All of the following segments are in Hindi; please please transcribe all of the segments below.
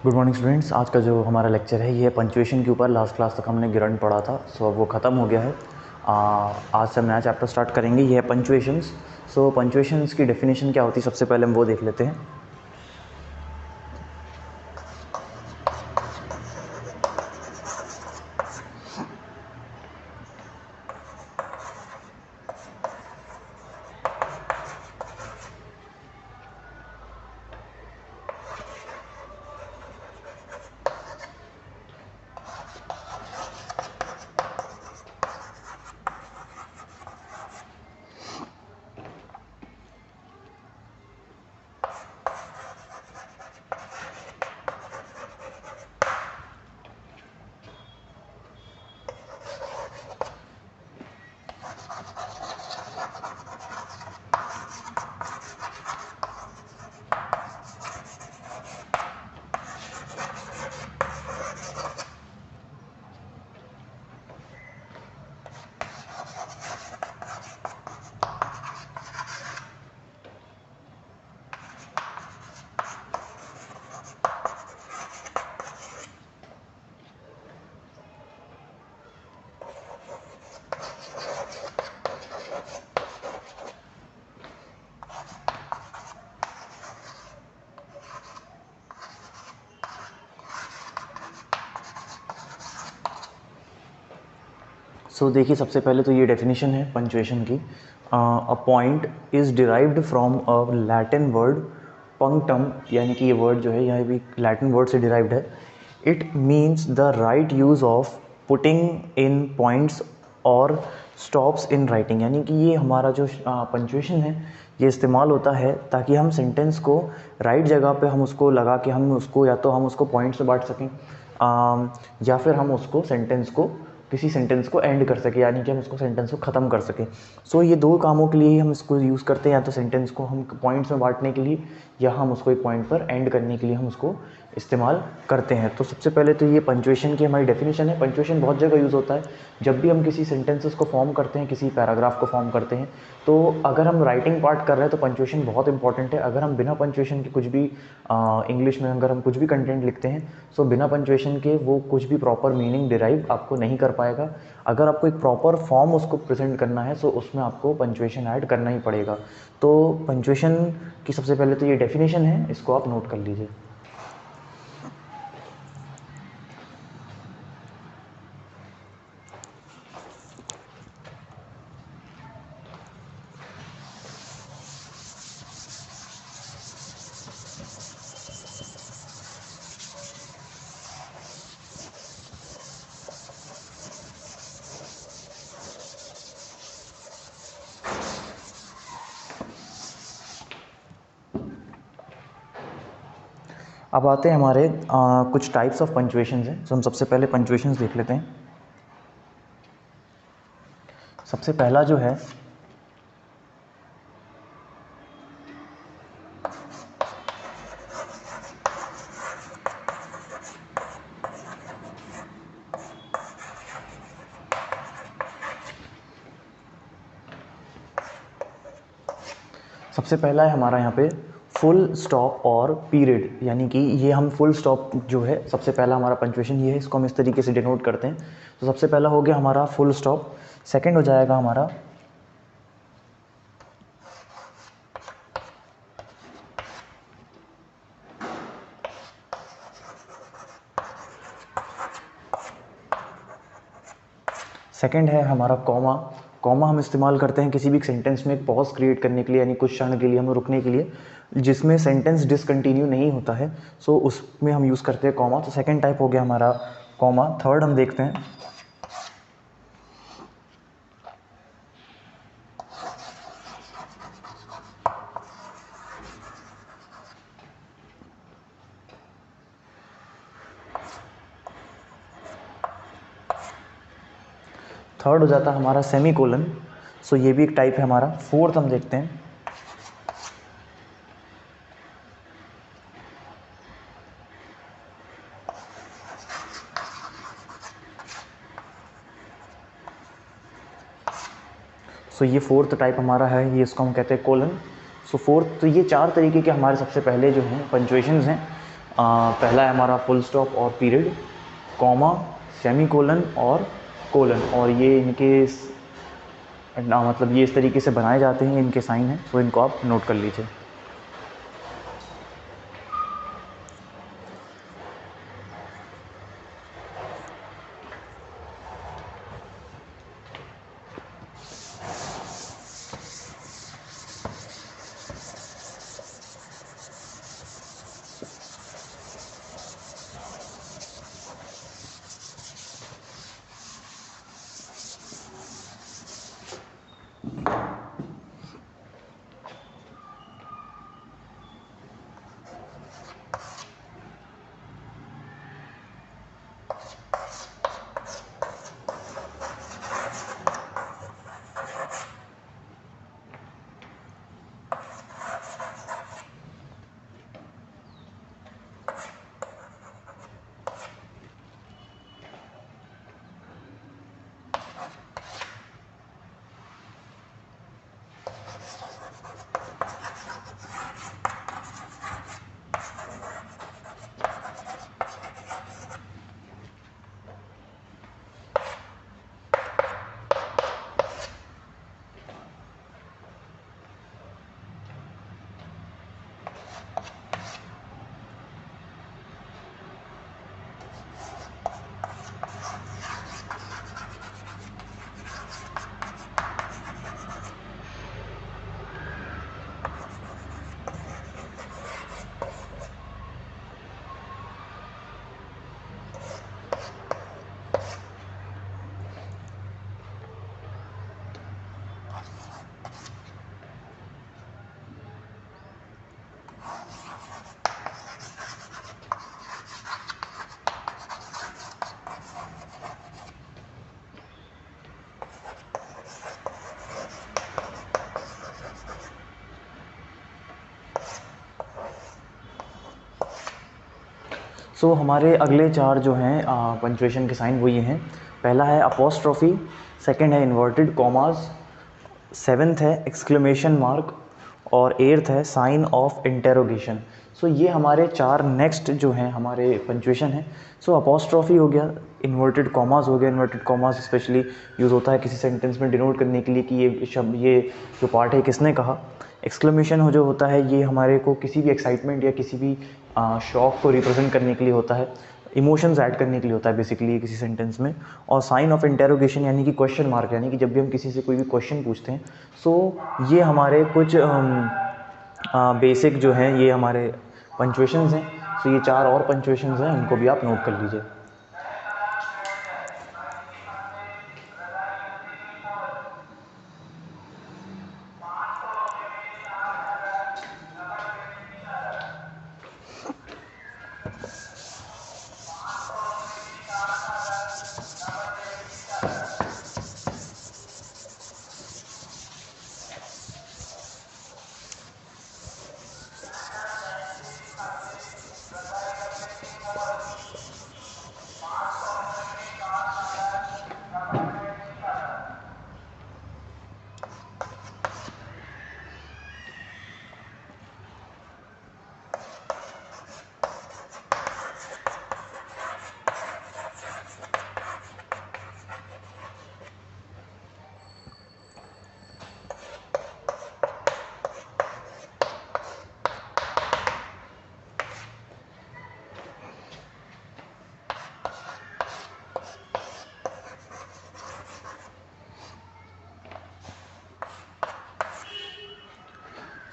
Good morning students. आज का जो हमारा लेक्चर है ये पंक्चुएशन के ऊपर। लास्ट क्लास तक हमने गिरंट पढ़ा था, सो अब वो ख़त्म हो गया है। आज से हम नया चैप्टर स्टार्ट करेंगे, ये है पंक्चुएशंस। सो पंक्चुएशंस की डेफिनेशन क्या होती है, सबसे पहले हम वो देख लेते हैं। सो देखिए, सबसे पहले तो ये डेफिनेशन है पंक्चुएशन की। A point is derived from a Latin word punctum, यानी कि ये वर्ड जो है यह भी लैटिन वर्ड से डिराइव्ड है। It means the right use of putting in points और स्टॉप्स इन राइटिंग, यानी कि ये हमारा जो पंक्चुएशन है ये इस्तेमाल होता है ताकि हम सेंटेंस को राइट जगह पे हम उसको लगा के हम उसको या तो हम उसको पॉइंट से बांट सकें, या फिर हम उसको सेंटेंस को किसी सेंटेंस को एंड कर सके, यानी कि हम उसको सेंटेंस को ख़त्म कर सकें। सो ये दो कामों के लिए ही हम इसको यूज़ करते हैं, या तो सेंटेंस को हम पॉइंट्स में बांटने के लिए या हम उसको एक पॉइंट पर एंड करने के लिए हम उसको इस्तेमाल करते हैं। तो सबसे पहले तो ये पंक्चुएशन की हमारी डेफिनेशन है। पंक्चुएशन बहुत जगह यूज़ होता है। जब भी हम किसी सेंटेंसेस को फॉर्म करते हैं, किसी पैराग्राफ को फॉर्म करते हैं, तो अगर हम राइटिंग पार्ट कर रहे हैं तो पंक्चुएशन बहुत इंपॉर्टेंट है। अगर हम बिना पंक्चुएशन के कुछ भी इंग्लिश में अगर हम कुछ भी कंटेंट लिखते हैं, सो बिना पंक्चुएशन के वो कुछ भी प्रॉपर मीनिंग डिराइव आपको नहीं कर पाएगा। अगर आपको एक प्रॉपर फॉर्म उसको प्रेजेंट करना है, सो उसमें आपको पंक्चुएशन ऐड करना ही पड़ेगा। तो पंक्चुएशन की सबसे पहले तो ये डेफिनेशन है, इसको आप नोट कर लीजिए। अब आते हैं हमारे कुछ टाइप्स ऑफ पंक्चुएशंस हैं। तो हम सबसे पहले पंक्चुएशंस देख लेते हैं। सबसे पहला जो है सबसे पहला है हमारा यहाँ पे फुल स्टॉप और पीरियड, यानी कि ये हम फुल स्टॉप जो है सबसे पहला हमारा पंक्चुएशन ये है, इसको हम इस तरीके से डिनोट करते हैं। तो सबसे पहला हो गया हमारा फुल स्टॉप। सेकंड हो जाएगा हमारा सेकंड है हमारा कॉमा। कॉमा हम इस्तेमाल करते हैं किसी भी सेंटेंस में पॉज क्रिएट करने के लिए, यानी कुछ क्षण के लिए हम रुकने के लिए, जिसमें सेंटेंस डिसकंटिन्यू नहीं होता है, सो उसमें हम यूज़ करते हैं कॉमा। तो सेकंड टाइप हो गया हमारा कॉमा। थर्ड हम देखते हैं थर्ड हो जाता है हमारा सेमी कोलन। सो ये भी एक टाइप है हमारा। फोर्थ हम देखते हैं सो ये फोर्थ टाइप हमारा है, ये इसको हम कहते हैं कोलन। सो फोर्थ, तो ये चार तरीके के हमारे सबसे पहले जो हैं पंक्चुएशंस हैं। पहला है हमारा फुल स्टॉप और पीरियड, कॉमा, सेमी कोलन और ये इनके मतलब ये इस तरीके से बनाए जाते हैं, इनके साइन हैं, तो इनको आप नोट कर लीजिए। सो हमारे अगले चार जो हैं पंक्चुएशन के साइन वो ये हैं। पहला है अपोस्ट्रोफी, सेकंड है इन्वर्टेड कॉमास, सेवन्थ है एक्सक्लेमेशन मार्क और एट्थ है साइन ऑफ इंटेरोगेशन। सो ये हमारे चार नेक्स्ट जो हैं हमारे पंक्चुएशन हैं। सो अपोस्ट्रोफी हो गया, इन्वर्टेड कॉमास हो गया। इन्वर्टेड कॉमास स्पेशली यूज़ होता है किसी सेंटेंस में डिनोट करने के लिए कि ये शब्द, ये जो पार्ट है किसने कहा। एक्सक्लेमेशन हो जो होता है ये हमारे को किसी भी एक्साइटमेंट या किसी भी शौक को रिप्रेजेंट करने के लिए होता है, इमोशंस ऐड करने के लिए होता है बेसिकली किसी सेंटेंस में। और साइन ऑफ इंटेरोगेशन यानी कि क्वेश्चन मार्क, यानी कि जब भी हम किसी से कोई भी क्वेश्चन पूछते हैं। सो ये हमारे कुछ बेसिक जो हैं ये हमारे पंक्चुएशंस हैं। सो ये चार और पंक्चुएशंस हैं, इनको भी आप नोट कर लीजिए।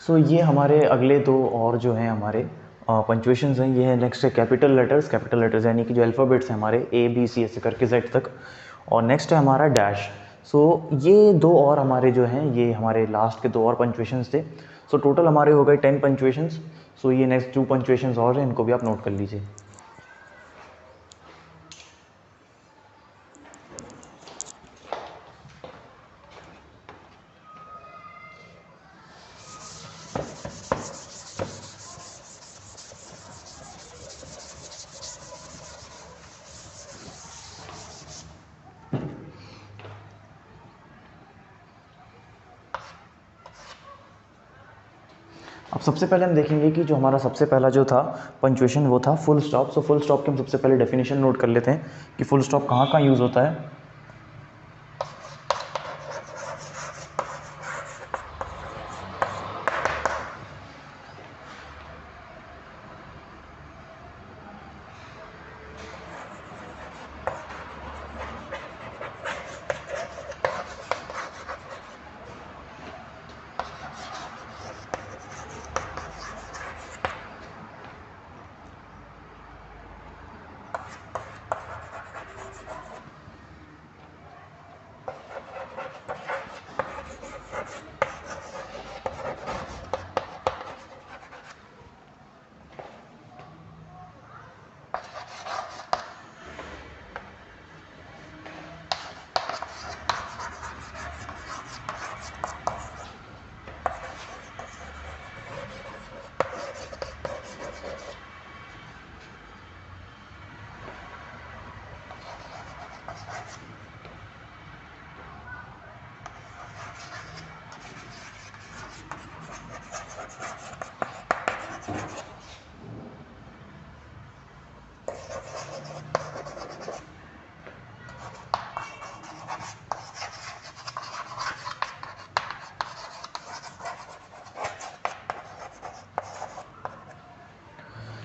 सो ये हमारे अगले दो और जो हैं हमारे पंक्चुएशंस हैं, ये है नेक्स्ट है कैपिटल लेटर्स यानी कि जो अल्फ़ाबेट्स हैं हमारे ए बी सी ऐसे करके जेड तक। और नेक्स्ट है हमारा डैश। सो ये दो और हमारे जो हैं ये हमारे लास्ट के दो और पंक्चुएशंस थे। सो टोटल हमारे हो गए 10 पंक्चुएशंस। सो ये नेक्स्ट 2 पंक्चुएशंस और हैं, इनको भी आप नोट कर लीजिए। अब सबसे पहले हम देखेंगे कि जो हमारा सबसे पहला जो था पंक्चुएशन वो था full stop. So full stop की हम सबसे पहले डेफिनेशन नोट कर लेते हैं कि फुल स्टॉप कहाँ कहाँ यूज़ होता है।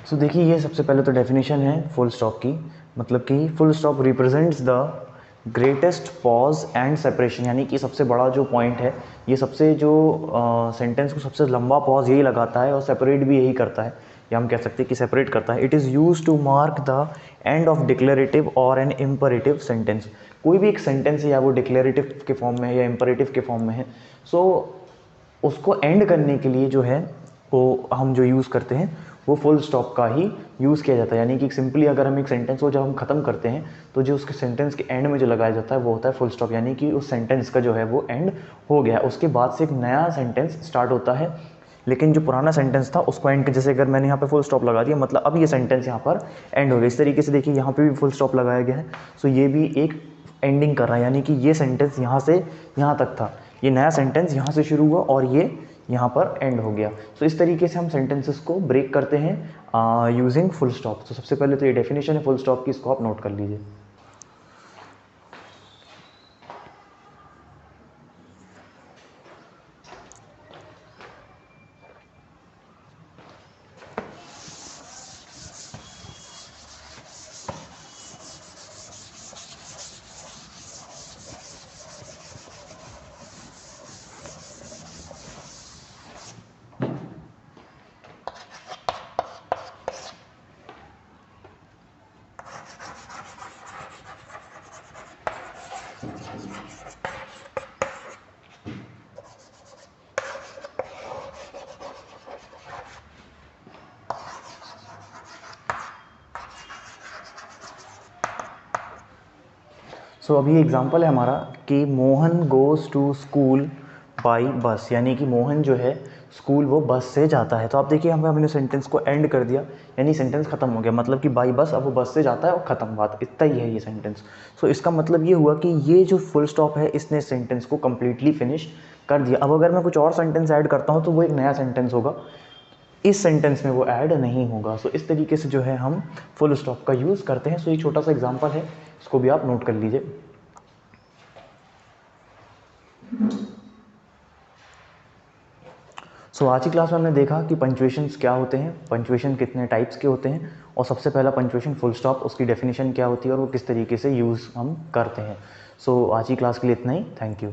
सो देखिए ये सबसे पहले तो डेफिनेशन है फुल स्टॉप की, मतलब कि full stop represents the greatest pause and separation, यानी कि सबसे बड़ा जो पॉइंट है, ये सबसे जो सेंटेंस को सबसे लंबा पॉज यही लगाता है और सेपरेट भी यही करता है, या हम कह सकते हैं कि सेपरेट करता है। It is use to mark the end of declarative और एन इम्परेटिव सेंटेंस। कोई भी एक सेंटेंस है या वो डिक्लेरेटिव के फॉर्म में है या इम्परेटिव के फॉर्म में है, सो उसको एंड करने के लिए जो है वो हम जो यूज़ करते हैं वो फुल स्टॉप का ही यूज़ किया जाता है। यानी कि सिंपली अगर हम एक सेंटेंस को जब हम ख़त्म करते हैं तो जो उसके सेंटेंस के एंड में जो लगाया जाता है वो होता है फुल स्टॉप, यानी कि उस सेंटेंस का जो है वो एंड हो गया, उसके बाद से एक नया सेंटेंस स्टार्ट होता है। लेकिन जो पुराना सेंटेंस था उसको एंड, जैसे अगर मैंने यहाँ पे फुल स्टॉप लगा दिया मतलब अब ये सेंटेंस यहाँ पर एंड हो गया। इस तरीके से देखिए यहाँ पे भी फुल स्टॉप लगाया गया है, सो ये भी एक एंडिंग कर रहा है, यानी कि ये सेंटेंस यहाँ से यहाँ तक था, ये नया सेंटेंस यहाँ से शुरू हुआ और ये यहाँ पर एंड हो गया। सो इस तरीके से हम सेंटेंसेस को ब्रेक करते हैं यूजिंग फुल स्टॉप। तो सबसे पहले तो ये डेफिनेशन है फुल स्टॉप की, इसको आप नोट कर लीजिए। सो अभी एग्जांपल है हमारा कि Mohan goes to school by bus, यानी कि मोहन जो है स्कूल वो बस से जाता है। तो आप देखिए हमें हमने सेंटेंस को एंड कर दिया, यानी सेंटेंस खत्म हो गया, मतलब कि बाई बस, अब वो बस से जाता है और ख़त्म, बात इतना ही है ये सेंटेंस। सो इसका मतलब ये हुआ कि ये जो फुल स्टॉप है इसने सेंटेंस को कम्प्लीटली फिनिश कर दिया। अब अगर मैं कुछ और सेंटेंस ऐड करता हूँ तो वो एक नया सेंटेंस होगा, इस सेंटेंस में वो ऐड नहीं होगा। सो इस तरीके से जो है हम फुल स्टॉप का यूज़ करते हैं। सो ये छोटा सा एग्जांपल है, इसको भी आप नोट कर लीजिए। सो आज की क्लास में हमने देखा कि पंक्चुएशंस क्या होते हैं, पंक्चुएशन कितने टाइप्स के होते हैं, और सबसे पहला पंक्चुएशन फुल स्टॉप, उसकी डेफिनेशन क्या होती है और वो किस तरीके से यूज़ हम करते हैं। सो आज की क्लास के लिए इतना ही, थैंक यू।